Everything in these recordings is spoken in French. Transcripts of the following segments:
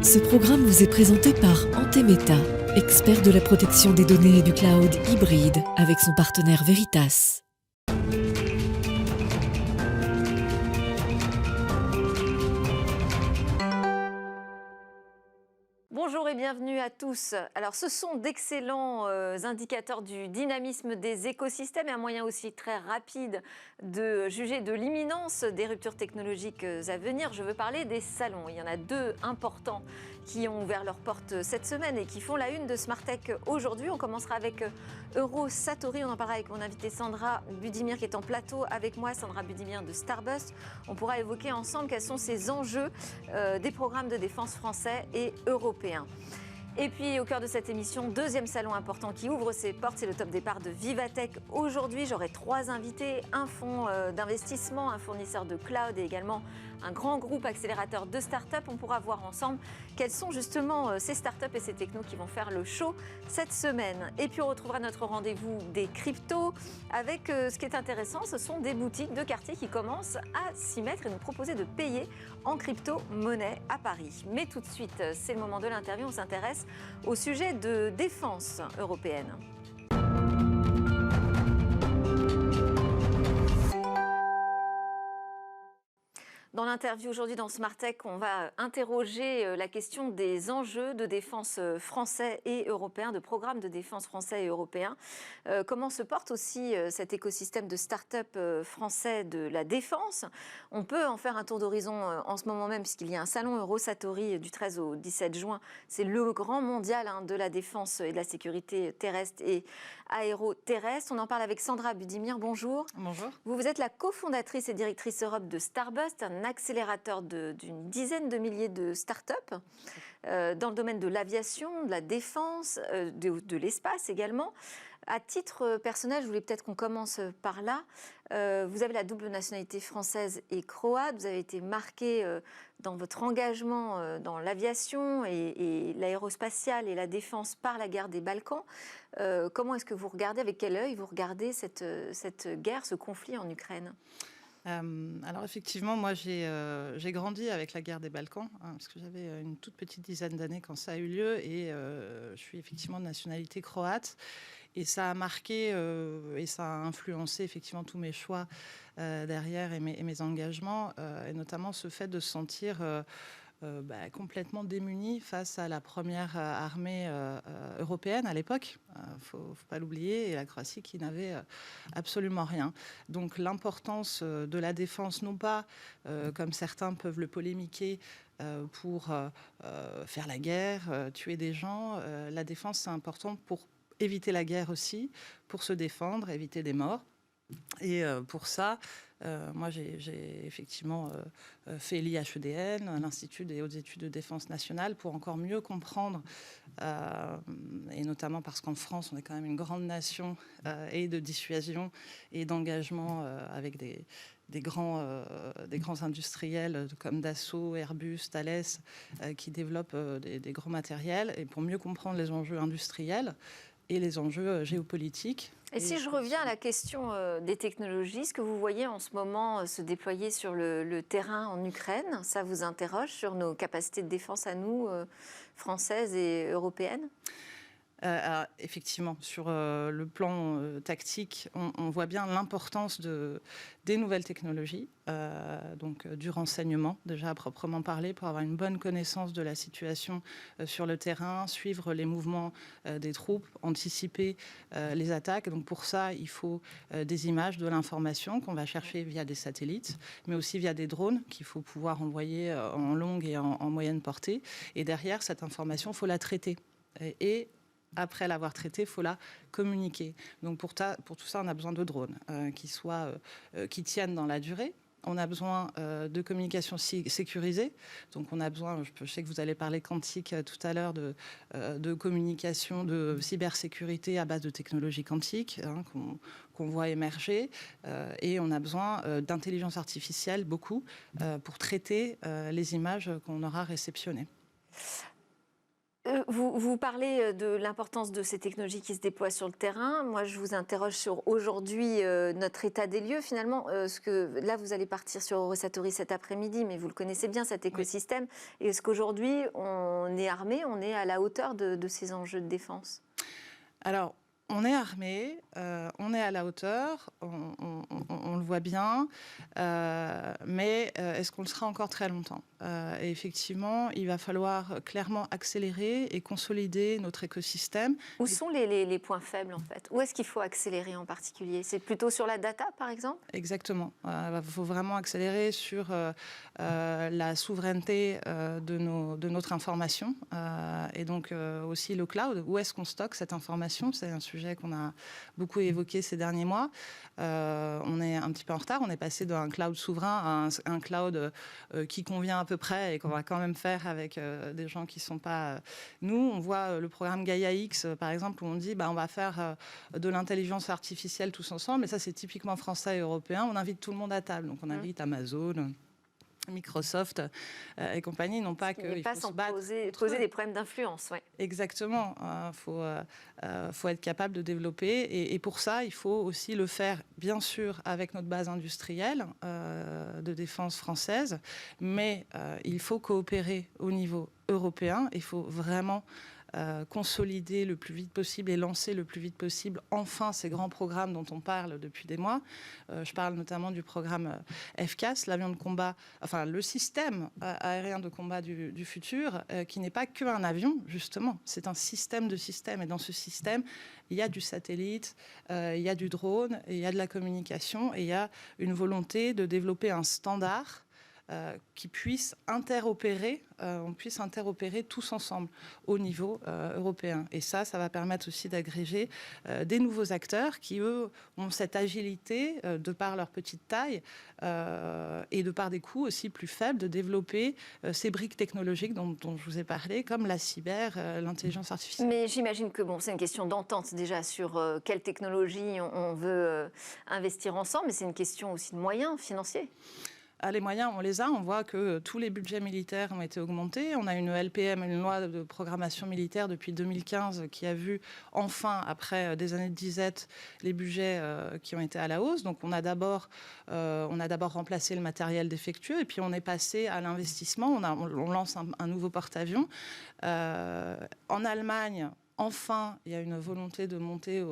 Ce programme vous est présenté par Antemeta, expert de la protection des données et du cloud hybride avec son partenaire Veritas. Bonjour et bienvenue à tous. Alors, ce sont d'excellents indicateurs du dynamisme des écosystèmes et un moyen aussi très rapide de juger de l'imminence des ruptures technologiques à venir. Je veux parler des salons. Il y en a deux importants qui ont ouvert leurs portes cette semaine et qui font la une de Smartech aujourd'hui. On commencera avec Eurosatory. On en parlera avec mon invitée Sandra Budimir qui est en plateau avec moi. Sandra Budimir de Starbust. On pourra évoquer ensemble quels sont ces enjeux des programmes de défense français et européens. Et puis au cœur de cette émission, deuxième salon important qui ouvre ses portes, c'est le top départ de Vivatech. Aujourd'hui, j'aurai trois invités, un fonds d'investissement, un fournisseur de cloud et également un grand groupe accélérateur de start-up. On pourra voir ensemble quelles sont justement ces start-up et ces technos qui vont faire le show cette semaine. Et puis on retrouvera notre rendez-vous des cryptos avec ce qui est intéressant, ce sont des boutiques de quartier qui commencent à s'y mettre et nous proposer de payer en crypto-monnaie à Paris. Mais tout de suite, c'est le moment de l'interview, on s'intéresse au sujet de défense européenne. Dans l'interview aujourd'hui dans Smartech, on va interroger la question des enjeux de défense français et européens, de programmes de défense français et européens. Comment se porte aussi cet écosystème de start-up français de la défense? On peut en faire un tour d'horizon en ce moment même, puisqu'il y a un salon Eurosatory du 13 au 17 juin. C'est le grand mondial de la défense et de la sécurité terrestre et aéroterrestre. On en parle avec Sandra Budimir. Bonjour. Bonjour. Vous êtes la cofondatrice et directrice Europe de Starbust, un accélérateur d'une dizaine de milliers de start-up dans le domaine de l'aviation, de la défense, de l'espace également. À titre personnel, je voulais peut-être qu'on commence par là. Vous avez la double nationalité française et croate. Vous avez été marqué dans votre engagement dans l'aviation et l'aérospatiale et la défense par la guerre des Balkans. Comment est-ce que vous regardez, avec quel œil vous regardez cette guerre, ce conflit en Ukraine ? Alors effectivement, moi j'ai grandi avec la guerre des Balkans, parce que j'avais une toute petite dizaine d'années quand ça a eu lieu, et je suis effectivement de nationalité croate. Et ça a marqué et ça a influencé effectivement tous mes choix derrière et mes engagements, et notamment ce fait de se sentir complètement démunis face à la première armée européenne à l'époque. Faut pas l'oublier, et la Croatie qui n'avait absolument rien. Donc l'importance de la défense, non pas comme certains peuvent le polémiquer, pour faire la guerre, tuer des gens. La défense, c'est important pour éviter la guerre aussi, pour se défendre, éviter des morts. Et pour ça, moi j'ai effectivement fait l'IHEDN, l'Institut des hautes études de défense nationale, pour encore mieux comprendre, et notamment parce qu'en France on est quand même une grande nation et de dissuasion et d'engagement avec des grands industriels comme Dassault, Airbus, Thales, qui développent des gros matériels, et pour mieux comprendre les enjeux industriels et les enjeux géopolitiques. Et si je reviens à la question des technologies, ce que vous voyez en ce moment se déployer sur le terrain en Ukraine, ça vous interroge sur nos capacités de défense à nous, françaises et européennes ? Alors, effectivement, sur le plan tactique, on voit bien l'importance des nouvelles technologies, donc du renseignement, déjà à proprement parler, pour avoir une bonne connaissance de la situation sur le terrain, suivre les mouvements des troupes, anticiper les attaques. Donc pour ça, il faut des images, de l'information qu'on va chercher via des satellites, mais aussi via des drones qu'il faut pouvoir envoyer en longue et en moyenne portée. Et derrière, cette information, il faut la traiter. Et après l'avoir traitée, il faut la communiquer. Donc pour tout ça, on a besoin de drones qui tiennent dans la durée. On a besoin de communication sécurisée. Donc on a besoin, je sais que vous allez parler quantique tout à l'heure, de communication, de cybersécurité à base de technologies quantiques qu'on voit émerger. Et on a besoin d'intelligence artificielle, beaucoup, pour traiter les images qu'on aura réceptionnées. Vous parlez de l'importance de ces technologies qui se déploient sur le terrain. Moi, je vous interroge sur aujourd'hui notre état des lieux. Finalement, là, vous allez partir sur Eurosatory cet après-midi, mais vous le connaissez bien, cet écosystème. Oui. Et est-ce qu'aujourd'hui, on est armé, on est à la hauteur de ces enjeux de défense? Alors, on est armé, on est à la hauteur, on le voit bien, mais est-ce qu'on le sera encore très longtemps? Et effectivement, il va falloir clairement accélérer et consolider notre écosystème. Où sont les points faibles, en fait? Où est-ce qu'il faut accélérer en particulier? C'est plutôt sur la data, par exemple? Exactement. Il faut vraiment accélérer sur la souveraineté de notre information et donc aussi le cloud. Où est-ce qu'on stocke cette information? C'est un sujet qu'on a beaucoup évoqué ces derniers mois. On est un petit peu en retard. On est passé d'un cloud souverain à un cloud qui convient à peu près et qu'on va quand même faire avec des gens qui ne sont pas nous. On voit le programme Gaia X, par exemple, où on dit on va faire de l'intelligence artificielle tous ensemble. Et ça, c'est typiquement français et européen. On invite tout le monde à table. Donc, on invite Amazon, Microsoft et compagnie, non pas qu'il faut se battre, poser des problèmes d'influence. Ouais. Exactement. Faut être capable de développer. Et pour ça, il faut aussi le faire, bien sûr, avec notre base industrielle de défense française. Mais il faut coopérer au niveau européen. Il faut vraiment consolider le plus vite possible et lancer le plus vite possible enfin ces grands programmes dont on parle depuis des mois. Je parle notamment du programme FCAS, l'avion de combat, enfin le système aérien de combat du futur, qui n'est pas qu'un avion, justement. C'est un système de systèmes. Et dans ce système, il y a du satellite, il y a du drone, et il y a de la communication, et il y a une volonté de développer un standard qui puisse interopérer, on puisse interopérer tous ensemble au niveau européen. Et ça va permettre aussi d'agréger des nouveaux acteurs qui, eux, ont cette agilité de par leur petite taille et de par des coûts aussi plus faibles, de développer ces briques technologiques dont je vous ai parlé, comme la cyber, l'intelligence artificielle. Mais j'imagine que c'est une question d'entente déjà sur quelle technologie on veut investir ensemble, mais c'est une question aussi de moyens financiers. Les moyens, on les a. On voit que tous les budgets militaires ont été augmentés. On a une LPM, une loi de programmation militaire depuis 2015 qui a vu enfin, après des années de disette, les budgets qui ont été à la hausse. Donc on a d'abord remplacé le matériel défectueux et puis on est passé à l'investissement. On lance un nouveau porte-avions. En Allemagne, enfin, il y a une volonté de monter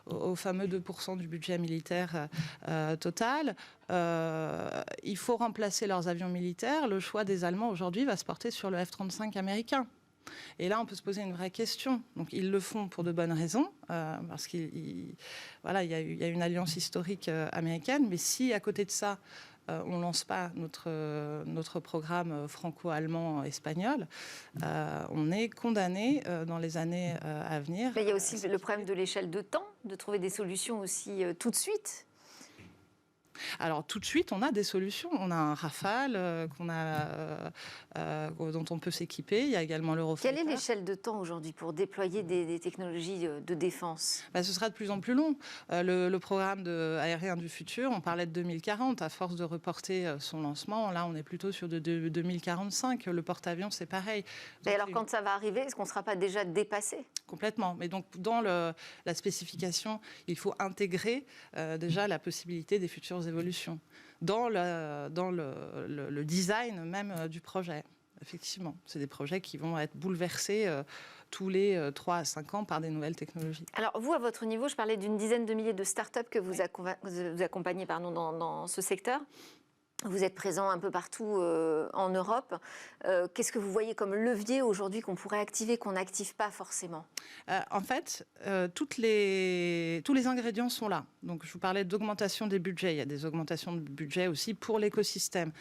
au fameux 2% du budget militaire total. Il faut remplacer leurs avions militaires. Le choix des Allemands aujourd'hui va se porter sur le F-35 américain. Et là, on peut se poser une vraie question. Donc, ils le font pour de bonnes raisons, parce qu'il y a une alliance historique américaine. Mais si, à côté de ça, on ne lance pas notre programme franco-allemand espagnol, on est condamné dans les années à venir. Mais il y a aussi le problème de l'échelle de temps, de trouver des solutions aussi tout de suite. Alors tout de suite, on a des solutions. On a un Rafale dont on peut s'équiper. Il y a également l'Eurofighter. Quelle est l'échelle de temps aujourd'hui pour déployer des technologies de défense? Ce sera de plus en plus long. Le programme aérien du futur, on parlait de 2040. À force de reporter son lancement, là, on est plutôt sur de 2045. Le porte-avions, c'est pareil. Et alors, quand ça va arriver, est-ce qu'on ne sera pas déjà dépassé? Complètement. Mais donc, dans la spécification, il faut intégrer déjà la possibilité des futures évolutions dans le design même du projet. Effectivement, c'est des projets qui vont être bouleversés tous les 3 à 5 ans par des nouvelles technologies. Alors vous, à votre niveau, je parlais d'une dizaine de milliers de start-up que vous accompagnez dans ce secteur. Vous êtes présent un peu partout en Europe. Qu'est-ce que vous voyez comme levier aujourd'hui qu'on pourrait activer, qu'on n'active pas forcément? En fait, tous les ingrédients sont là. Donc, je vous parlais d'augmentation des budgets. Il y a des augmentations de budget aussi pour l'écosystème.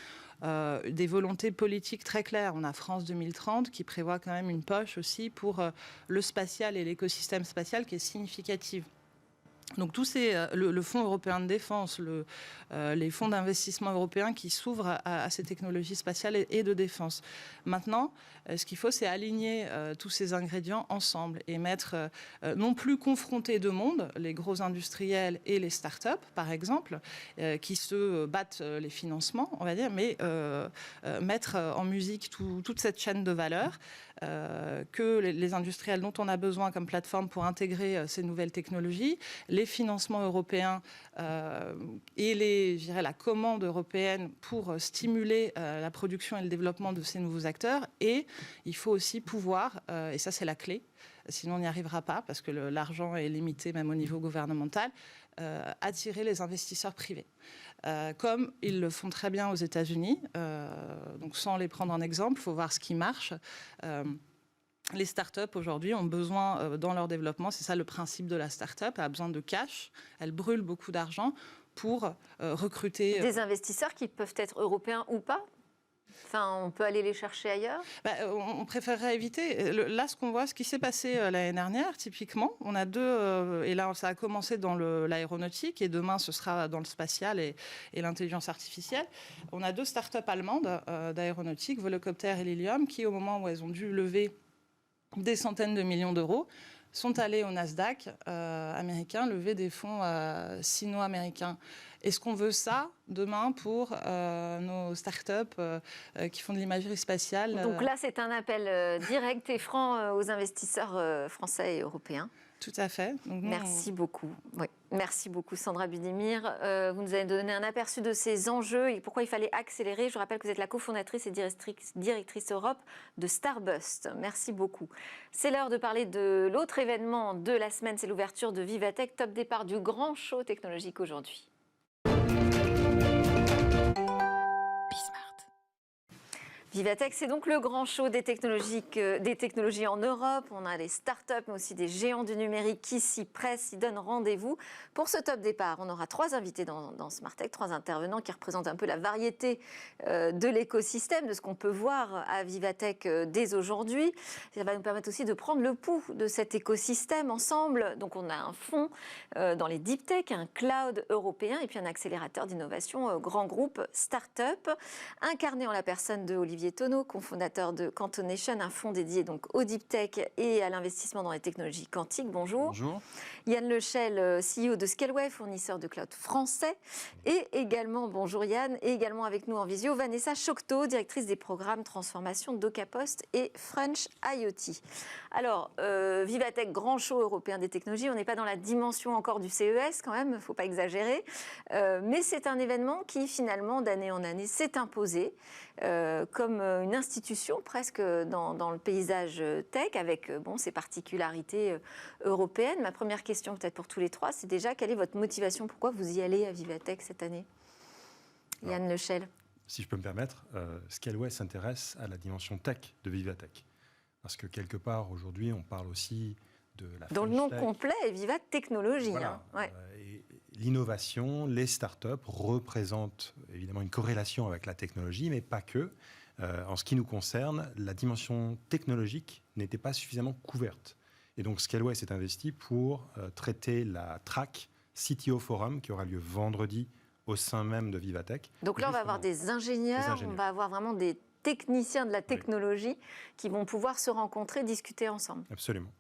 Des volontés politiques très claires. On a France 2030 qui prévoit quand même une poche aussi pour le spatial et l'écosystème spatial qui est significative. Donc le Fonds européen de défense, les fonds d'investissement européens qui s'ouvrent à ces technologies spatiales et de défense. Maintenant, ce qu'il faut, c'est aligner tous ces ingrédients ensemble et mettre non plus confronter deux mondes, les gros industriels et les startups, par exemple, qui se battent les financements, on va dire, mais mettre en musique toute cette chaîne de valeur. Que les industriels dont on a besoin comme plateforme pour intégrer ces nouvelles technologies, les financements européens et la commande européenne pour stimuler la production et le développement de ces nouveaux acteurs. Et il faut aussi pouvoir, et ça c'est la clé, sinon on n'y arrivera pas parce que l'argent est limité même au niveau gouvernemental, attirer les investisseurs privés. Comme ils le font très bien aux États-Unis, donc sans les prendre en exemple, il faut voir ce qui marche. Les startups aujourd'hui ont besoin, dans leur développement, c'est ça le principe de la startup, elle a besoin de cash, elle brûle beaucoup d'argent pour recruter. Des investisseurs qui peuvent être européens ou pas ? Enfin, on peut aller les chercher ailleurs ? On préférerait éviter. Là, ce qu'on voit, ce qui s'est passé l'année dernière, typiquement, on a deux, et là, ça a commencé dans l'aéronautique, et demain, ce sera dans le spatial et l'intelligence artificielle. On a deux startups allemandes d'aéronautique, Volocopter et Lilium, qui, au moment où elles ont dû lever des centaines de millions d'euros, sont allées au Nasdaq américain lever des fonds sino-américains. Est-ce qu'on veut ça demain pour nos startups qui font de l'imagerie spatiale Donc là, c'est un appel direct et franc aux investisseurs français et européens. Tout à fait. Donc Merci beaucoup. Oui. Merci beaucoup Sandra Budimir. Vous nous avez donné un aperçu de ces enjeux et pourquoi il fallait accélérer. Je rappelle que vous êtes la cofondatrice et directrice Europe de Starbust. Merci beaucoup. C'est l'heure de parler de l'autre événement de la semaine, c'est l'ouverture de Vivatech, top départ du grand show technologique aujourd'hui. Vivatech, c'est donc le grand show des technologies en Europe. On a des startups, mais aussi des géants du numérique qui s'y pressent, s'y donnent rendez-vous. Pour ce top départ, on aura 3 invités dans Smartech, 3 intervenants qui représentent un peu la variété de l'écosystème, de ce qu'on peut voir à Vivatech dès aujourd'hui. Ça va nous permettre aussi de prendre le pouls de cet écosystème ensemble. Donc on a un fonds dans les deep tech, un cloud européen et puis un accélérateur d'innovation grand groupe startup, incarné en la personne de Olivier Tonneau, cofondateur de Quantonation, un fonds dédié donc au deep tech et à l'investissement dans les technologies quantiques. Bonjour. Bonjour. Yann Lechel, CEO de Scaleway, fournisseur de cloud français. Et également, bonjour Yann, et également avec nous en visio, Vanessa Chocteau, directrice des programmes transformation d'Ocapost et French IoT. Alors, Vivatech, grand show européen des technologies, on n'est pas dans la dimension encore du CES quand même, il ne faut pas exagérer, mais c'est un événement qui finalement, d'année en année, s'est imposé comme une institution presque dans le paysage tech, avec ses particularités européennes. Ma première question peut-être pour tous les trois, c'est déjà quelle est votre motivation? Pourquoi vous y allez à Vivatech cette année? Yann Lechel. Si je peux me permettre, Scaleway s'intéresse à la dimension tech de Vivatech. Parce que quelque part, aujourd'hui, on parle aussi de la dont le nom complet est Viva Technologies. Voilà. Hein. Ouais. L'innovation, les startups représentent évidemment une corrélation avec la technologie, mais pas que. En ce qui nous concerne, la dimension technologique n'était pas suffisamment couverte. Et donc Scaleway s'est investi pour traiter la track CTO Forum qui aura lieu vendredi au sein même de Vivatech. Donc là, on va avoir des ingénieurs, on va avoir vraiment des techniciens de la technologie qui vont pouvoir se rencontrer, discuter ensemble. Absolument.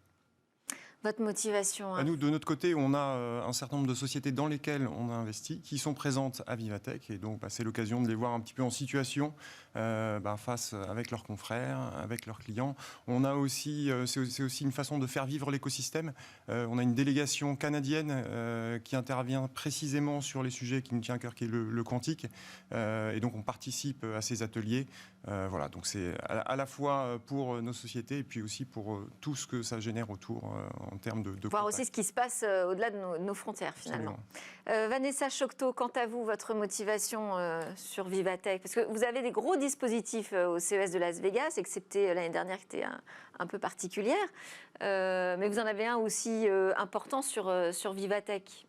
Votre motivation? Nous, de notre côté, on a un certain nombre de sociétés dans lesquelles on a investi, qui sont présentes à Vivatech. Et donc, c'est l'occasion de les voir un petit peu en situation face avec leurs confrères, avec leurs clients. On a aussi, c'est aussi une façon de faire vivre l'écosystème. On a une délégation canadienne qui intervient précisément sur les sujets qui nous tient à cœur, qui est le quantique. Et donc, on participe à ces ateliers. Voilà, donc c'est à la fois pour nos sociétés et puis aussi pour tout ce que ça génère autour en termes de voir contact. aussi ce qui se passe au-delà de nos frontières finalement. Vanessa Chocteau, quant à vous, votre motivation sur Vivatech, parce que vous avez des gros dispositifs au CES de Las Vegas, excepté l'année dernière qui était un peu particulière, mais vous en avez un aussi important sur Vivatech.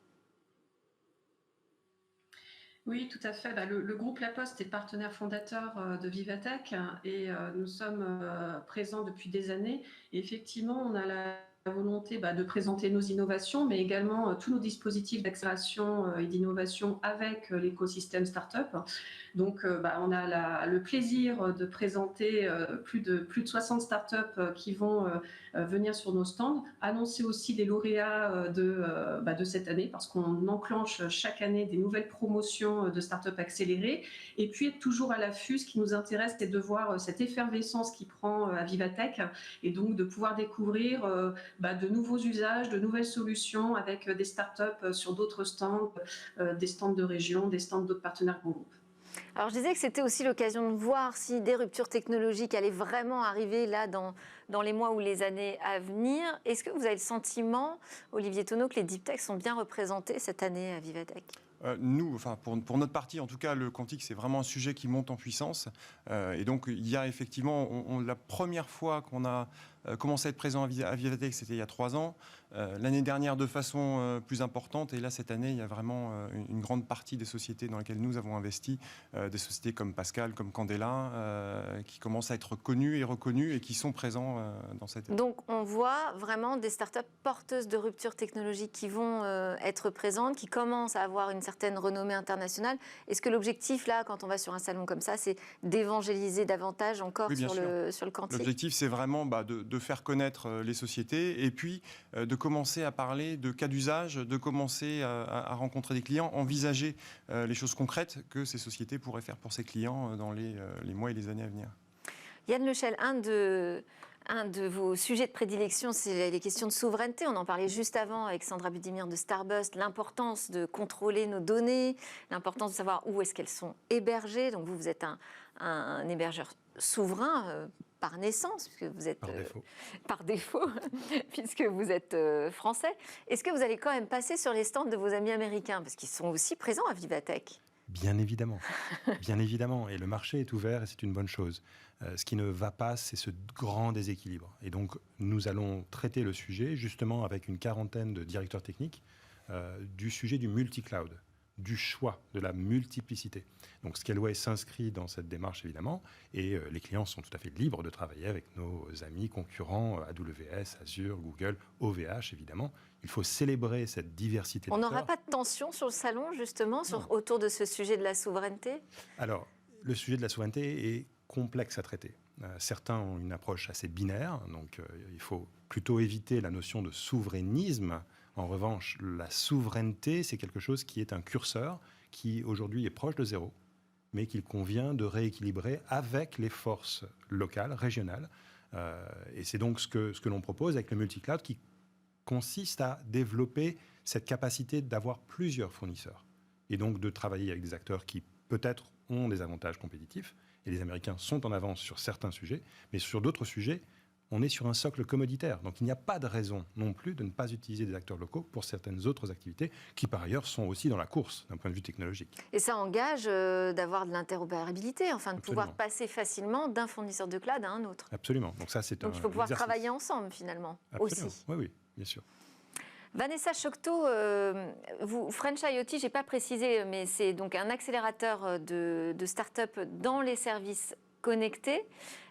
Oui, tout à fait. Le groupe La Poste est partenaire fondateur de Vivatech et nous sommes présents depuis des années. Et effectivement, on a la volonté de présenter nos innovations, mais également tous nos dispositifs d'accélération et d'innovation avec l'écosystème startup. Donc, on a le plaisir de présenter plus de 60 startups qui vont venir sur nos stands, annoncer aussi les lauréats de cette année, parce qu'on enclenche chaque année des nouvelles promotions de startups accélérées, et puis être toujours à l'affût. Ce qui nous intéresse, c'est de voir cette effervescence qui prend à Vivatech, et donc de pouvoir découvrir de nouveaux usages, de nouvelles solutions avec des startups sur d'autres stands, des stands de région, des stands d'autres partenaires groupes. Alors je disais que c'était aussi l'occasion de voir si des ruptures technologiques allaient vraiment arriver là dans les mois ou les années à venir. Est-ce que vous avez le sentiment, Olivier Tonneau, que les deep tech sont bien représentés cette année à Vivatech ? Nous, pour notre partie, en tout cas, le quantique, c'est vraiment un sujet qui monte en puissance. Et donc, il y a effectivement, la première fois qu'on a commencé à être présent à Vivatech, c'était il y a 3 ans. L'année dernière, de façon plus importante. Et là, cette année, il y a vraiment une grande partie des sociétés dans lesquelles nous avons investi, des sociétés comme Pascal, comme Candela, qui commencent à être connues et reconnues et qui sont présents dans cette... Donc, on voit vraiment des startups porteuses de ruptures technologiques qui vont être présentes, qui commencent à avoir une certaine renommée internationale. Est-ce que l'objectif, là, quand on va sur un salon comme ça, c'est d'évangéliser davantage encore sur le quantique ? L'objectif, c'est vraiment de faire connaître les sociétés et puis de commencer à parler de cas d'usage, de commencer à rencontrer des clients, envisager les choses concrètes que ces sociétés pourraient faire pour ces clients dans les mois et les années à venir. Yann Lechel, un de vos sujets de prédilection, c'est les questions de souveraineté. On en parlait juste avant avec Sandra Budimir de Starburst, l'importance de contrôler nos données, l'importance de savoir où est-ce qu'elles sont hébergées. Donc vous êtes un hébergeur souverain par naissance, puisque vous êtes par défaut, puisque vous êtes français. Est-ce que vous allez quand même passer sur les stands de vos amis américains, parce qu'ils sont aussi présents à Vivatech ? Bien évidemment, bien évidemment. Et le marché est ouvert et c'est une bonne chose. Ce qui ne va pas, c'est ce grand déséquilibre. Et donc, nous allons traiter le sujet, justement, avec une quarantaine de directeurs techniques, du sujet du multi-cloud, du choix, de la multiplicité. Donc, Scaleway s'inscrit dans cette démarche, évidemment, et les clients sont tout à fait libres de travailler avec nos amis concurrents, AWS, Azure, Google, OVH, évidemment. Il faut célébrer cette diversité. On n'aura pas de tension sur le salon, justement, autour de ce sujet de la souveraineté ? Alors, le sujet de la souveraineté est complexe à traiter. Certains ont une approche assez binaire, donc il faut plutôt éviter la notion de souverainisme. En revanche, la souveraineté, c'est quelque chose qui est un curseur qui aujourd'hui est proche de zéro, mais qu'il convient de rééquilibrer avec les forces locales, régionales. Et c'est donc ce que l'on propose avec le multi-cloud qui consiste à développer cette capacité d'avoir plusieurs fournisseurs et donc de travailler avec des acteurs qui peut-être ont des avantages compétitifs. Et les Américains sont en avance sur certains sujets, mais sur d'autres sujets, on est sur un socle commoditaire. Donc il n'y a pas de raison non plus de ne pas utiliser des acteurs locaux pour certaines autres activités qui, par ailleurs, sont aussi dans la course d'un point de vue technologique. Et ça engage d'avoir de l'interopérabilité, enfin de Absolument. pouvoir passer facilement d'un fournisseur de cloud à un autre. Absolument. Donc ça, c'est Donc il faut pouvoir travailler ensemble, finalement, Absolument. aussi. Oui, bien sûr. Vanessa Chocteau, French IoT, je n'ai pas précisé, mais c'est donc un accélérateur de start-up dans les services connectés.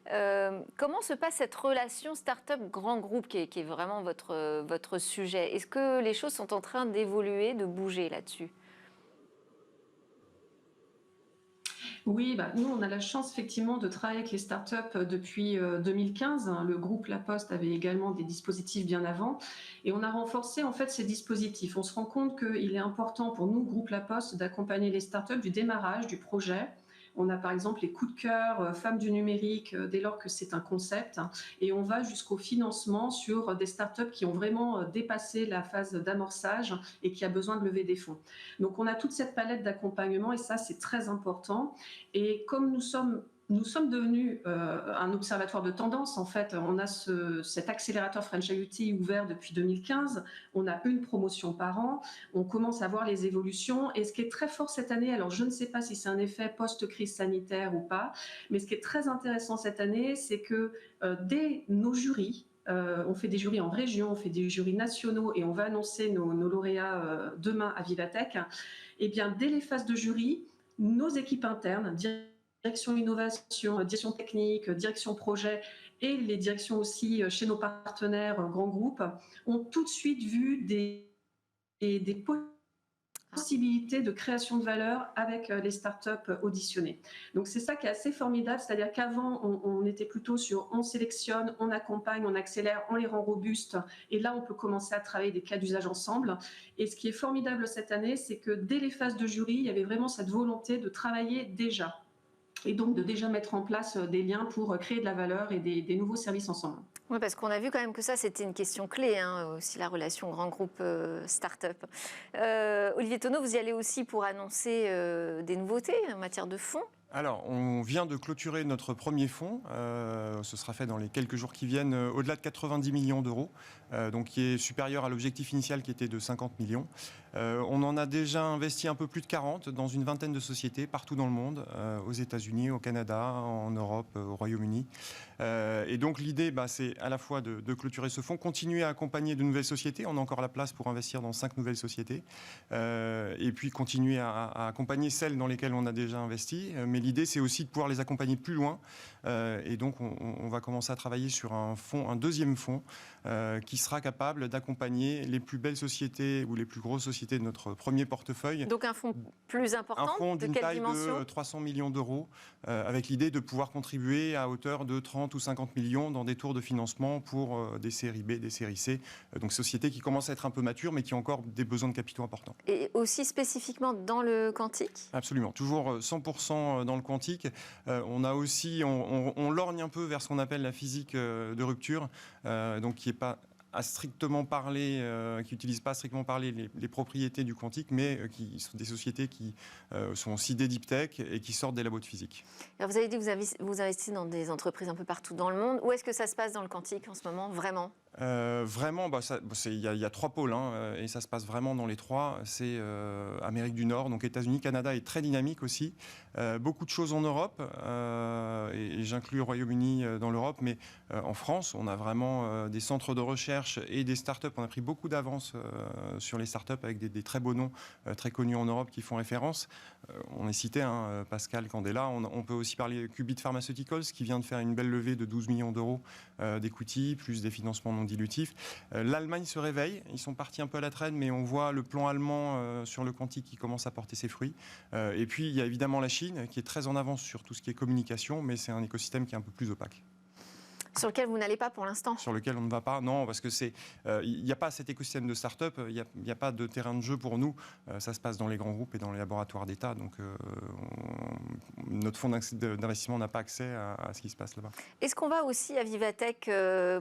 Comment se passe cette relation start-up-grand groupe qui est vraiment votre sujet ? Est-ce que les choses sont en train d'évoluer, de bouger là-dessus ? Oui, nous, on a la chance effectivement de travailler avec les startups depuis 2015. Le groupe La Poste avait également des dispositifs bien avant et on a renforcé en fait ces dispositifs. On se rend compte qu'il est important pour nous, groupe La Poste, d'accompagner les startups du démarrage du projet. On a par exemple les coups de cœur, femmes du numérique, dès lors que c'est un concept. Et on va jusqu'au financement sur des startups qui ont vraiment dépassé la phase d'amorçage et qui a besoin de lever des fonds. Donc on a toute cette palette d'accompagnement et ça, c'est très important. Et comme nous sommes devenus un observatoire de tendance. En fait, on a cet accélérateur French IoT ouvert depuis 2015. On a une promotion par an. On commence à voir les évolutions. Et ce qui est très fort cette année, alors je ne sais pas si c'est un effet post-crise sanitaire ou pas, mais ce qui est très intéressant cette année, c'est que dès nos jurys, on fait des jurys en région, on fait des jurys nationaux et on va annoncer nos lauréats demain à Vivatech. Et bien, dès les phases de jury, nos équipes internes, direction innovation, direction technique, direction projet et les directions aussi chez nos partenaires grands groupes ont tout de suite vu des possibilités de création de valeur avec les startups auditionnées. Donc c'est ça qui est assez formidable, c'est-à-dire qu'avant on était plutôt sur on sélectionne, on accompagne, on accélère, on les rend robustes et là on peut commencer à travailler des cas d'usage ensemble. Et ce qui est formidable cette année, c'est que dès les phases de jury, il y avait vraiment cette volonté de travailler déjà et donc de déjà mettre en place des liens pour créer de la valeur et des nouveaux services ensemble. Oui, parce qu'on a vu quand même que ça, c'était une question clé, hein, aussi la relation grand groupe start-up. Olivier Tonneau, vous y allez aussi pour annoncer des nouveautés en matière de fonds. Alors, on vient de clôturer notre premier fonds. Ce sera fait dans les quelques jours qui viennent, au-delà de 90 millions d'euros, donc qui est supérieur à l'objectif initial qui était de 50 millions. On en a déjà investi un peu plus de 40 dans une vingtaine de sociétés partout dans le monde, aux États-Unis, au Canada, en Europe, au Royaume-Uni. Et donc l'idée, c'est à la fois de clôturer ce fonds, continuer à accompagner de nouvelles sociétés. On a encore la place pour investir dans 5 nouvelles sociétés. Et puis continuer à accompagner celles dans lesquelles on a déjà investi. Mais l'idée, c'est aussi de pouvoir les accompagner plus loin. Et donc on va commencer à travailler sur un deuxième fonds qui sera capable d'accompagner les plus belles sociétés ou les plus grosses sociétés de notre premier portefeuille. Donc un fonds plus important, un fonds de d'une quelle taille dimension ? de 300 millions d'euros, avec l'idée de pouvoir contribuer à hauteur de 30 ou 50 millions dans des tours de financement pour des séries B, des séries C, donc sociétés qui commencent à être un peu matures mais qui ont encore des besoins de capitaux importants. Et aussi spécifiquement dans le quantique ? Absolument, toujours 100% dans le quantique. On a aussi, on lorgne un peu vers ce qu'on appelle la physique de rupture, donc qui n'est pas à strictement parler, qui n'utilisent pas strictement parler les propriétés du quantique, mais qui sont des sociétés qui sont aussi des deep tech et qui sortent des labos de physique. Alors vous avez dit que vous investissez dans des entreprises un peu partout dans le monde. Où est-ce que ça se passe dans le quantique en ce moment, vraiment ? Vraiment, il y a 3 pôles, et ça se passe vraiment dans les 3. C'est Amérique du Nord, donc États-Unis, Canada est très dynamique aussi. Beaucoup de choses en Europe, et j'inclus le Royaume-Uni dans l'Europe, mais en France, on a vraiment des centres de recherche et des startups. On a pris beaucoup d'avance sur les startups avec des très beaux noms très connus en Europe qui font référence. On est cité, Pascal Candela. On peut aussi parler de Qubit Pharmaceuticals qui vient de faire une belle levée de 12 millions d'euros d'equity, plus des financements non dilutifs. L'Allemagne se réveille. Ils sont partis un peu à la traîne, mais on voit le plan allemand sur le quantique qui commence à porter ses fruits. Et puis, il y a évidemment la Chine qui est très en avance sur tout ce qui est communication, mais c'est un écosystème qui est un peu plus opaque. Sur lequel vous n'allez pas pour l'instant ? Sur lequel on ne va pas, non, parce que il n'y a pas cet écosystème de start-up, il n'y a pas de terrain de jeu pour nous. Ça se passe dans les grands groupes et dans les laboratoires d'État, donc notre fonds d'investissement n'a pas accès à ce qui se passe là-bas. Est-ce qu'on va aussi à Vivatech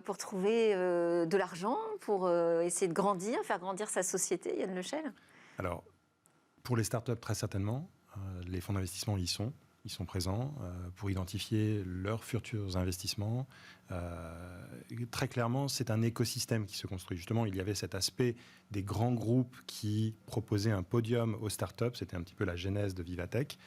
pour trouver de l'argent, pour essayer de grandir, faire grandir sa société, Yann Lechel ? Alors, pour les startups, très certainement, les fonds d'investissement y sont. Ils sont présents pour identifier leurs futurs investissements. Très clairement, c'est un écosystème qui se construit. Justement, il y avait cet aspect des grands groupes qui proposaient un podium aux startups. C'était un petit peu la genèse de Vivatech.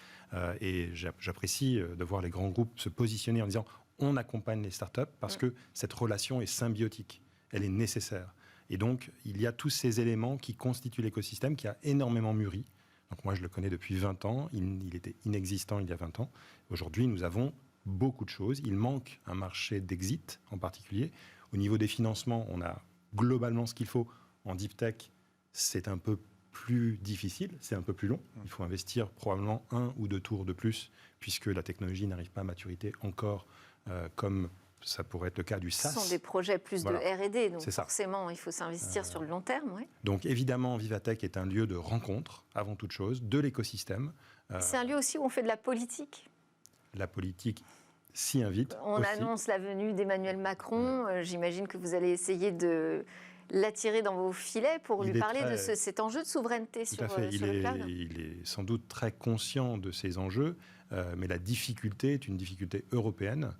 Et j'apprécie de voir les grands groupes se positionner en disant on accompagne les startups parce que cette relation est symbiotique. Elle est nécessaire. Et donc, il y a tous ces éléments qui constituent l'écosystème qui a énormément mûri. Donc moi, je le connais depuis 20 ans. Il était inexistant il y a 20 ans. Aujourd'hui, nous avons beaucoup de choses. Il manque un marché d'exit en particulier. Au niveau des financements, on a globalement ce qu'il faut. En deep tech, c'est un peu plus difficile, c'est un peu plus long. Il faut investir probablement 1 ou 2 tours de plus puisque la technologie n'arrive pas à maturité encore comme ça pourrait être le cas du SaaS. Ce sont des projets plus de R&D, donc forcément, il faut s'investir sur le long terme. Oui. Donc évidemment, Vivatech est un lieu de rencontre, avant toute chose, de l'écosystème. C'est un lieu aussi où on fait de la politique. La politique s'y invite. On annonce la venue d'Emmanuel Macron. J'imagine que vous allez essayer de l'attirer dans vos filets pour lui parler de cet enjeu de souveraineté sur le cloud. Il est sans doute très conscient de ces enjeux, mais la difficulté est une difficulté européenne.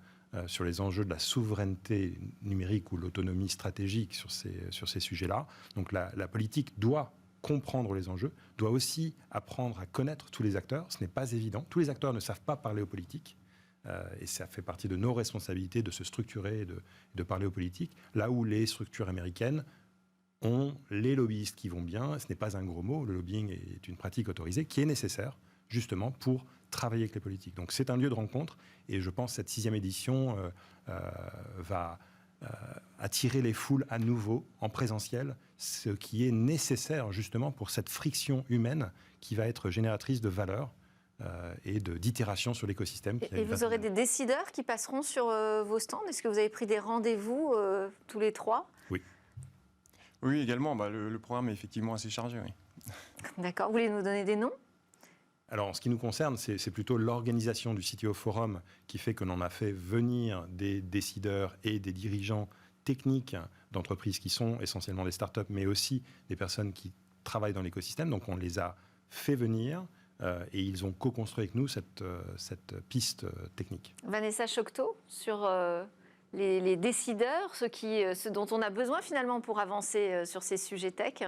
Sur les enjeux de la souveraineté numérique ou l'autonomie stratégique sur ces sujets-là. Donc la politique doit comprendre les enjeux, doit aussi apprendre à connaître tous les acteurs. Ce n'est pas évident. Tous les acteurs ne savent pas parler aux politiques. Et ça fait partie de nos responsabilités de se structurer et de parler aux politiques. Là où les structures américaines ont les lobbyistes qui vont bien, ce n'est pas un gros mot, le lobbying est une pratique autorisée qui est nécessaire. justement pour travailler avec les politiques. Donc c'est un lieu de rencontre et je pense que cette 6e édition va attirer les foules à nouveau en présentiel, ce qui est nécessaire justement pour cette friction humaine qui va être génératrice de valeur et d'itération sur l'écosystème. Et vous aurez des décideurs qui passeront sur vos stands? Est-ce que vous avez pris des rendez-vous tous les 3? Oui. Oui, également. Le programme est effectivement assez chargé. Oui. D'accord. Vous voulez nous donner des noms? Alors, en ce qui nous concerne, c'est plutôt l'organisation du CTO Forum qui fait que l'on a fait venir des décideurs et des dirigeants techniques d'entreprises qui sont essentiellement des startups, mais aussi des personnes qui travaillent dans l'écosystème. Donc, on les a fait venir et ils ont co-construit avec nous cette piste technique. Vanessa Chocteau, sur les décideurs, ce dont on a besoin finalement pour avancer sur ces sujets tech.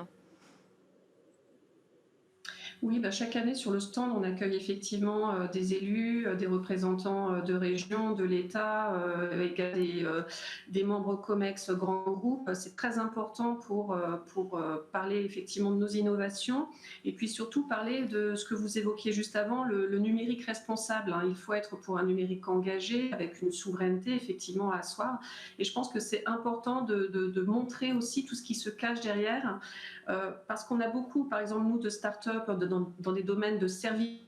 Oui, chaque année sur le stand, on accueille effectivement des élus, des représentants de régions, de l'État, des membres COMEX, grands groupes. C'est très important pour parler effectivement de nos innovations et puis surtout parler de ce que vous évoquiez juste avant, le numérique responsable. Il faut être pour un numérique engagé, avec une souveraineté effectivement à asseoir. Et je pense que c'est important de montrer aussi tout ce qui se cache derrière. Parce qu'on a beaucoup, par exemple, nous, de start-up dans des domaines de services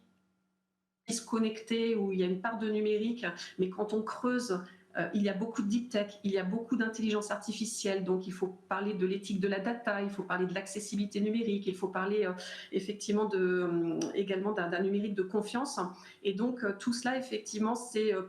connectés où il y a une part de numérique, mais quand on creuse, il y a beaucoup de deep tech, il y a beaucoup d'intelligence artificielle, donc il faut parler de l'éthique de la data, il faut parler de l'accessibilité numérique, il faut parler effectivement également d'un numérique de confiance. Et donc tout cela, effectivement,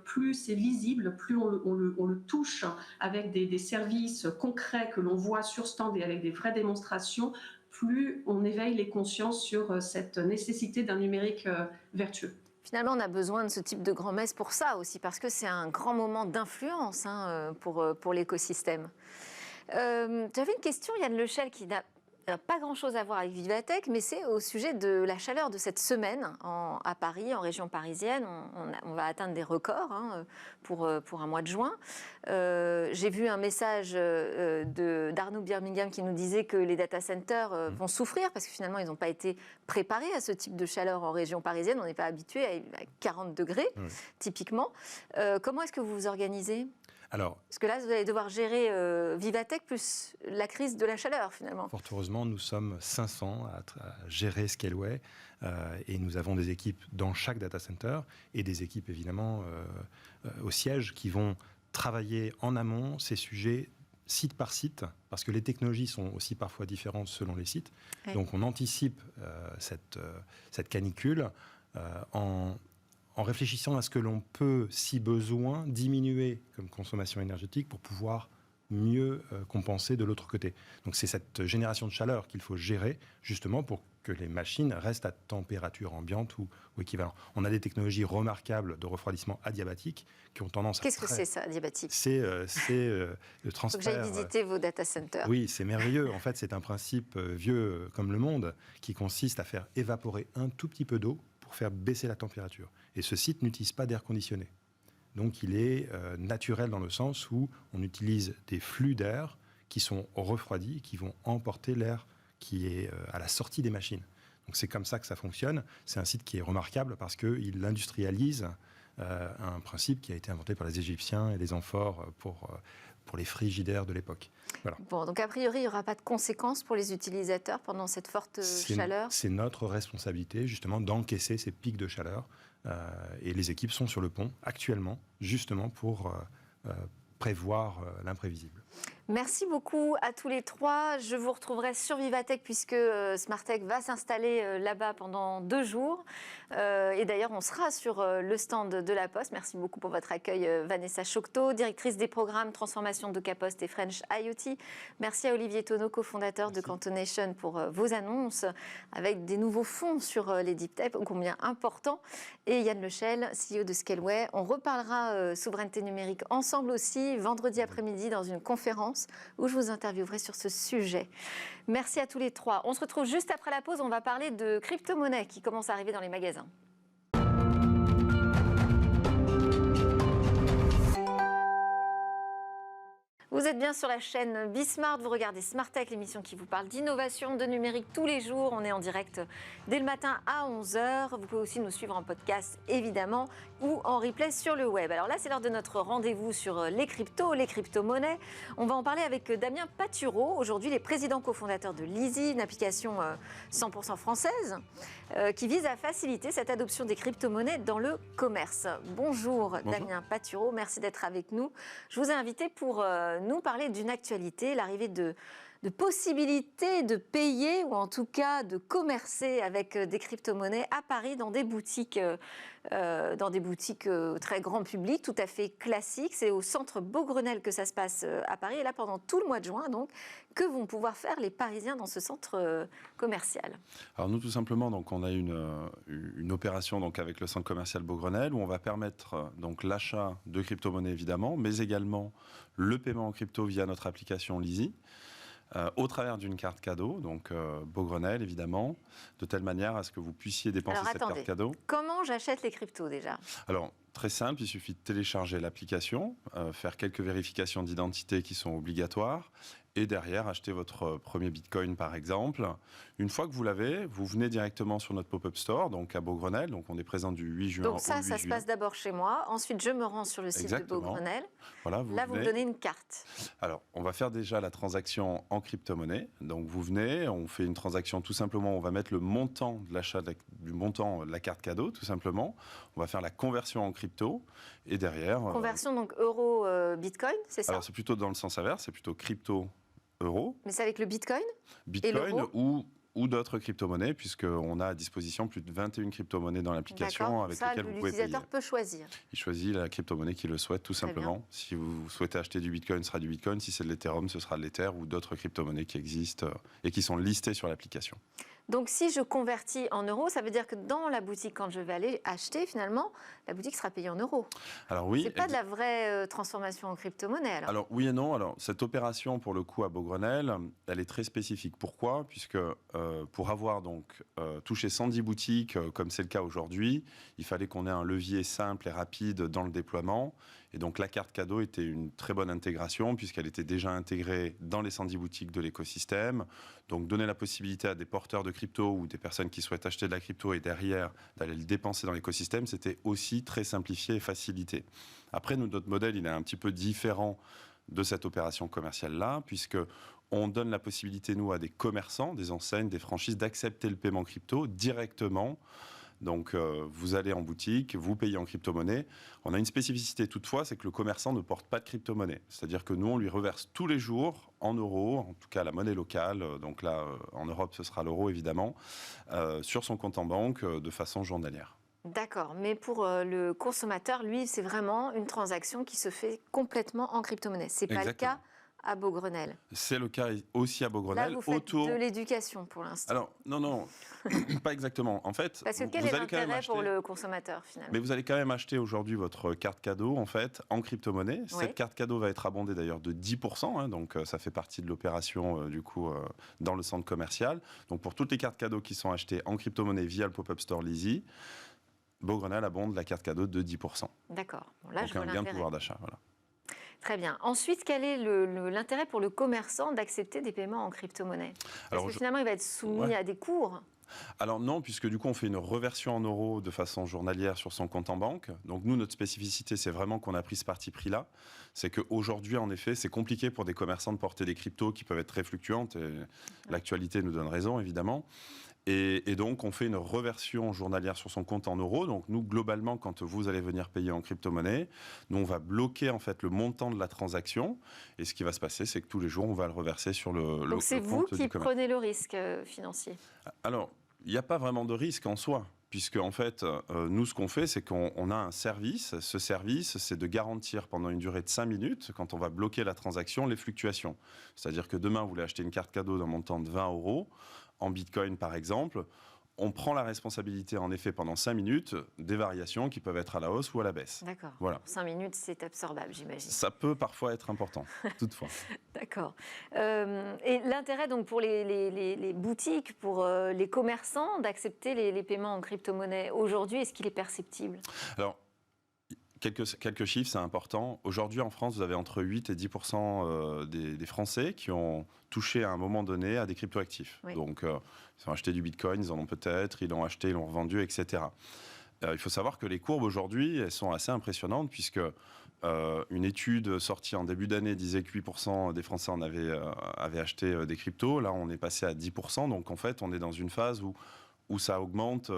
plus c'est visible, plus on le touche avec des services concrets que l'on voit sur stand et avec des vraies démonstrations, plus on éveille les consciences sur cette nécessité d'un numérique vertueux. Finalement, on a besoin de ce type de grand-messe pour ça aussi, parce que c'est un grand moment d'influence pour l'écosystème. J'avais une question, Yann Lechel, qui n'a pas grand-chose à voir avec Vivatech, mais c'est au sujet de la chaleur de cette semaine à Paris, en région parisienne. On va atteindre des records pour un mois de juin. J'ai vu un message d'Arnaud Birmingham qui nous disait que les data centers vont souffrir parce que finalement, ils n'ont pas été préparés à ce type de chaleur en région parisienne. On n'est pas habitué à 40 degrés, typiquement. Comment est-ce que vous vous organisez ? Parce que là, vous allez devoir gérer Vivatech plus la crise de la chaleur, finalement. Fort heureusement, nous sommes 500 à gérer Scaleway et nous avons des équipes dans chaque data center et des équipes, évidemment, au siège qui vont travailler en amont ces sujets site par site, parce que les technologies sont aussi parfois différentes selon les sites. Oui. Donc, on anticipe cette canicule en réfléchissant à ce que l'on peut, si besoin, diminuer comme consommation énergétique pour pouvoir mieux compenser de l'autre côté. Donc c'est cette génération de chaleur qu'il faut gérer justement pour que les machines restent à température ambiante ou équivalent. On a des technologies remarquables de refroidissement adiabatique qui ont tendance à... Qu'est-ce que c'est ça, adiabatique ? C'est le transfert... Il faut que j'aille visiter vos data centers. Oui, c'est merveilleux. En fait, c'est un principe vieux comme le monde qui consiste à faire évaporer un tout petit peu d'eau pour faire baisser la température. Et ce site n'utilise pas d'air conditionné. Donc il est naturel dans le sens où on utilise des flux d'air qui sont refroidis, qui vont emporter l'air qui est à la sortie des machines. Donc c'est comme ça que ça fonctionne. C'est un site qui est remarquable parce qu'il industrialise un principe qui a été inventé par les Égyptiens et les amphores pour les frigidaires de l'époque. Voilà. Bon, donc a priori, il n'y aura pas de conséquences pour les utilisateurs pendant cette forte chaleur ? C'est notre responsabilité, justement, d'encaisser ces pics de chaleur. Et les équipes sont sur le pont, actuellement, justement, pour prévoir l'imprévisible. Merci beaucoup à tous les trois. Je vous retrouverai sur Vivatech puisque Smartech va s'installer là-bas pendant 2 jours. Et d'ailleurs, on sera sur le stand de La Poste. Merci beaucoup pour votre accueil, Vanessa Chocteau, directrice des programmes Transformation de Caposte et French IoT. Merci à Olivier Tonneau, cofondateur de Cantonation, pour vos annonces avec des nouveaux fonds sur les deep tech, combien importants. Et Yann Lechel, CEO de Scaleway. On reparlera souveraineté numérique ensemble aussi, vendredi après-midi, dans une conférence où je vous interviewerai sur ce sujet. Merci à tous les trois. On se retrouve juste après la pause. On va parler de crypto-monnaie qui commence à arriver dans les magasins. Vous êtes bien sur la chaîne Bismart, vous regardez Smart Tech, l'émission qui vous parle d'innovation, de numérique tous les jours. On est en direct dès le matin à 11h. Vous pouvez aussi nous suivre en podcast, évidemment, ou en replay sur le web. Alors là, c'est l'heure de notre rendez-vous sur les crypto-monnaies. On va en parler avec Damien Patureau. Aujourd'hui, il est président cofondateur de Leasy, une application 100% française qui vise à faciliter cette adoption des crypto-monnaies dans le commerce. Bonjour. Damien Patureau, merci d'être avec nous. Je vous ai invité pour nous parler d'une actualité, l'arrivée de possibilités de payer ou en tout cas de commercer avec des crypto-monnaies à Paris dans des boutiques très grand public, tout à fait classiques. C'est au centre Beaugrenelle que ça se passe à Paris et là pendant tout le mois de juin, donc, que vont pouvoir faire les Parisiens dans ce centre commercial? Alors nous tout simplement, donc, on a une opération donc, avec le centre commercial Beaugrenelle où on va permettre donc, l'achat de crypto-monnaies évidemment, mais également le paiement en crypto via notre application Leasy. Au travers d'une carte cadeau, donc Beaugrenelle évidemment, de telle manière à ce que vous puissiez dépenser cette carte cadeau. Comment j'achète les cryptos déjà? Alors, très simple, il suffit de télécharger l'application, faire quelques vérifications d'identité qui sont obligatoires, et derrière, acheter votre premier Bitcoin par exemple. Une fois que vous l'avez, vous venez directement sur notre pop-up store, donc à Beaugrenelle, donc on est présent du 8 juin au 8 juillet. Donc ça se passe d'abord chez moi, ensuite je me rends sur le site de Beaugrenelle. Voilà, vous me donnez une carte. Alors, on va faire déjà la transaction en crypto-monnaie. Donc vous venez, on fait une transaction tout simplement, on va mettre le montant de l'achat du montant de la carte cadeau, tout simplement. On va faire la conversion en crypto, et derrière... Conversion donc euro-bitcoin, c'est ça? Alors c'est plutôt dans le sens inverse, c'est plutôt crypto euro. Mais c'est avec le Bitcoin? Bitcoin ou d'autres crypto-monnaies, puisqu'on a à disposition plus de 21 crypto-monnaies dans l'application avec lesquelles vous pouvez payer. L'utilisateur peut choisir. Il choisit la crypto-monnaie qu'il le souhaite, tout simplement. Si vous souhaitez acheter du Bitcoin, ce sera du Bitcoin. Si c'est de l'Ethereum, ce sera de l'Ether ou d'autres crypto-monnaies qui existent et qui sont listées sur l'application. Donc si je convertis en euros, ça veut dire que dans la boutique, quand je vais aller acheter, finalement, la boutique sera payée en euros. Alors oui. C'est pas de la vraie transformation en crypto-monnaie alors oui et non. Alors cette opération, pour le coup, à Beaugrenelle, elle est très spécifique. Pourquoi? Puisque pour avoir donc touché 110 boutiques, comme c'est le cas aujourd'hui, il fallait qu'on ait un levier simple et rapide dans le déploiement. Et donc la carte cadeau était une très bonne intégration puisqu'elle était déjà intégrée dans les 110 boutiques de l'écosystème. Donc donner la possibilité à des porteurs de crypto ou des personnes qui souhaitent acheter de la crypto et derrière d'aller le dépenser dans l'écosystème, c'était aussi très simplifié et facilité. Après, nous, notre modèle, il est un petit peu différent de cette opération commerciale-là, puisque on donne la possibilité, nous, à des commerçants, des enseignes, des franchises, d'accepter le paiement crypto directement. Donc, vous allez en boutique, vous payez en crypto-monnaie. On a une spécificité toutefois, c'est que le commerçant ne porte pas de crypto-monnaie. C'est-à-dire que nous, on lui reverse tous les jours en euros, en tout cas la monnaie locale, donc là, en Europe, ce sera l'euro évidemment, sur son compte en banque de façon journalière. D'accord, mais pour le consommateur, lui, c'est vraiment une transaction qui se fait complètement en crypto-monnaie. Ce n'est pas le cas à Beaugrenelle. C'est le cas aussi à Beaugrenelle. Là, vous faites de l'éducation pour l'instant. Alors, non, pas exactement. En fait, parce que quel est l'intérêt pour le consommateur, finalement? Mais vous allez quand même acheter aujourd'hui votre carte cadeau, en fait, en crypto-monnaie. Oui. Cette carte cadeau va être abondée d'ailleurs de 10%, donc ça fait partie de l'opération, du coup, dans le centre commercial. Donc, pour toutes les cartes cadeaux qui sont achetées en crypto-monnaie via le pop-up store Leasy, Beaugrenelle abonde la carte cadeau de 10%. D'accord. Bon, là, donc, je vois un gain l'intérêt. de pouvoir d'achat, voilà. Très bien. Ensuite, quel est l'intérêt pour le commerçant d'accepter des paiements en crypto-monnaie? Parce que finalement, il va être soumis à des cours. Alors non, puisque du coup, on fait une reversion en euros de façon journalière sur son compte en banque. Donc nous, notre spécificité, c'est vraiment qu'on a pris ce parti pris-là. C'est qu'aujourd'hui, en effet, c'est compliqué pour des commerçants de porter des cryptos qui peuvent être très fluctuantes. Et l'actualité nous donne raison, évidemment. Et donc, on fait une reversion journalière sur son compte en euros. Donc, nous, globalement, quand vous allez venir payer en crypto-monnaie, nous, on va bloquer, en fait, le montant de la transaction. Et ce qui va se passer, c'est que tous les jours, on va le reverser sur le compte du commerce. Donc, c'est vous qui prenez le risque financier? Alors, il n'y a pas vraiment de risque en soi. Puisque, en fait, nous, ce qu'on fait, c'est qu'on a un service. Ce service, c'est de garantir pendant une durée de 5 minutes, quand on va bloquer la transaction, les fluctuations. C'est-à-dire que demain, vous voulez acheter une carte cadeau d'un montant de 20 €, en Bitcoin par exemple, on prend la responsabilité en effet pendant 5 minutes des variations qui peuvent être à la hausse ou à la baisse. D'accord. Voilà. 5 minutes, c'est absorbable, j'imagine. Ça peut parfois être important, toutefois. D'accord. Et l'intérêt donc pour les boutiques, pour les commerçants d'accepter les paiements en crypto-monnaie aujourd'hui, est-ce qu'il est perceptible? Alors, Quelques chiffres, c'est important. Aujourd'hui, en France, vous avez entre 8 et 10% des Français qui ont touché à un moment donné à des cryptoactifs. Oui. Donc, ils ont acheté du Bitcoin, ils en ont peut-être, ils l'ont acheté, ils l'ont revendu, etc. Il faut savoir que les courbes aujourd'hui, elles sont assez impressionnantes puisque une étude sortie en début d'année disait que 8% des Français avaient acheté des cryptos. Là, on est passé à 10%. Donc, en fait, on est dans une phase où ça augmente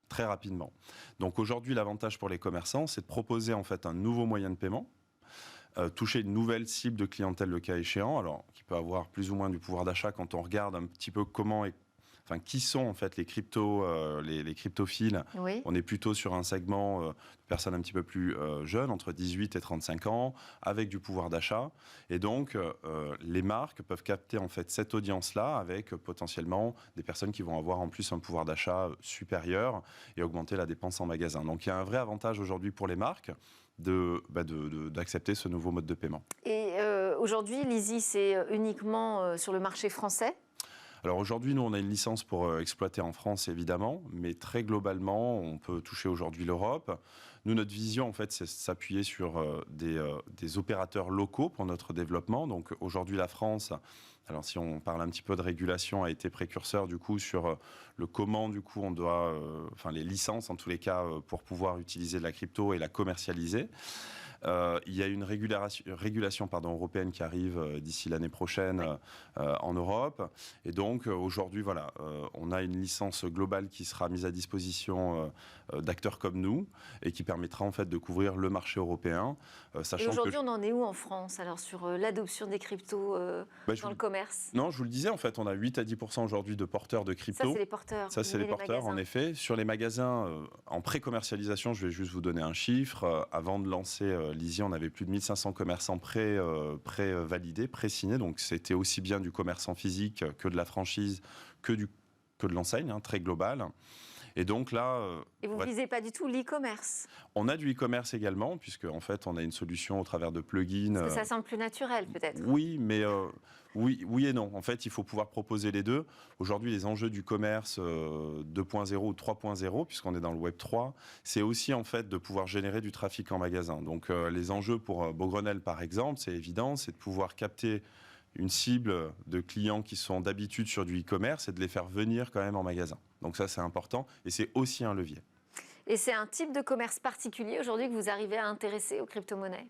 très rapidement. Donc aujourd'hui, l'avantage pour les commerçants, c'est de proposer en fait un nouveau moyen de paiement, toucher une nouvelle cible de clientèle le cas échéant, alors qui peut avoir plus ou moins du pouvoir d'achat quand on regarde un petit peu qui sont en fait les cryptophiles. Oui. On est plutôt sur un segment de personnes un petit peu plus jeunes, entre 18 et 35 ans, avec du pouvoir d'achat. Et donc, les marques peuvent capter en fait cette audience-là avec potentiellement des personnes qui vont avoir en plus un pouvoir d'achat supérieur et augmenter la dépense en magasin. Donc, il y a un vrai avantage aujourd'hui pour les marques d'accepter ce nouveau mode de paiement. Et aujourd'hui, l'Easy, c'est uniquement sur le marché français ? Alors aujourd'hui, nous, on a une licence pour exploiter en France, évidemment, mais très globalement, on peut toucher aujourd'hui l'Europe. Nous, notre vision, en fait, c'est s'appuyer sur des opérateurs locaux pour notre développement. Donc aujourd'hui, la France, alors si on parle un petit peu de régulation, a été précurseur du coup sur le comment, du coup, on doit, les licences en tous les cas, pour pouvoir utiliser de la crypto et la commercialiser. Il y a une régulation européenne qui arrive d'ici l'année prochaine en Europe. Et donc, aujourd'hui, voilà, on a une licence globale qui sera mise à disposition d'acteurs comme nous et qui permettra en fait de couvrir le marché européen. Et aujourd'hui, on en est où en France alors sur l'adoption des cryptos dans le commerce ? Non, je vous le disais, en fait, on a 8 à 10% aujourd'hui de porteurs de crypto. Ça, c'est les porteurs. Ça, c'est les porteurs, en effet. Sur les magasins, en pré-commercialisation, je vais juste vous donner un chiffre. Avant de lancer l'Easy, on avait plus de 1500 commerçants pré-validés, pré-signés. Donc, c'était aussi bien du commerçant physique que de la franchise, que de l'enseigne, très global. Et donc là... Et vous ne visez pas du tout l'e-commerce ? On a du e-commerce également, puisque en fait, on a une solution au travers de plugins. Parce que ça semble plus naturel, peut-être. Oui, mais oui et non. En fait, il faut pouvoir proposer les deux. Aujourd'hui, les enjeux du commerce 2.0 ou 3.0, puisqu'on est dans le Web 3, c'est aussi en fait de pouvoir générer du trafic en magasin. Donc, les enjeux pour Beaugrenelle, par exemple, c'est évident, c'est de pouvoir capter une cible de clients qui sont d'habitude sur du e-commerce et de les faire venir quand même en magasin. Donc ça, c'est important et c'est aussi un levier. Et c'est un type de commerce particulier aujourd'hui que vous arrivez à intéresser aux crypto-monnaies ?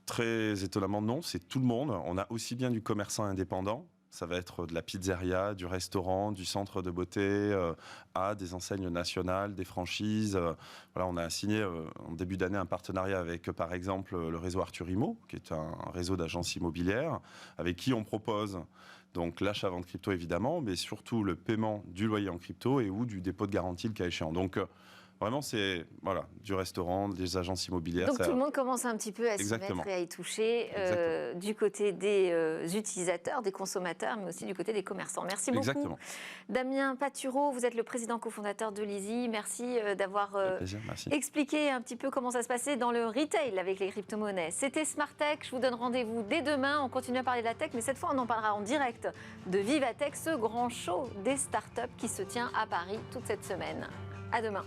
Très étonnamment, non, c'est tout le monde. On a aussi bien du commerçant indépendant, ça va être de la pizzeria, du restaurant, du centre de beauté, à des enseignes nationales, des franchises. Voilà, on a signé en début d'année un partenariat avec, par exemple, le réseau Arthur Immo, qui est un réseau d'agences immobilières, avec qui on propose donc l'achat-vente crypto, évidemment, mais surtout le paiement du loyer en crypto et ou du dépôt de garantie, le cas échéant. Donc, vraiment, c'est du restaurant, des agences immobilières. Donc tout le monde commence un petit peu à s'y mettre et à y toucher du côté des utilisateurs, des consommateurs, mais aussi du côté des commerçants. Merci beaucoup. Exactement. Damien Patureau, vous êtes le président cofondateur de l'Easy. Merci d'avoir expliqué un petit peu comment ça se passait dans le retail avec les crypto-monnaies. C'était Smart Tech. Je vous donne rendez-vous dès demain. On continue à parler de la tech, mais cette fois, on en parlera en direct de Vivatech, ce grand show des startups qui se tient à Paris toute cette semaine. À demain.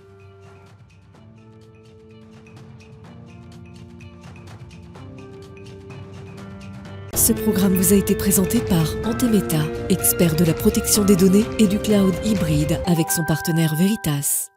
Ce programme vous a été présenté par Antemeta, expert de la protection des données et du cloud hybride avec son partenaire Veritas.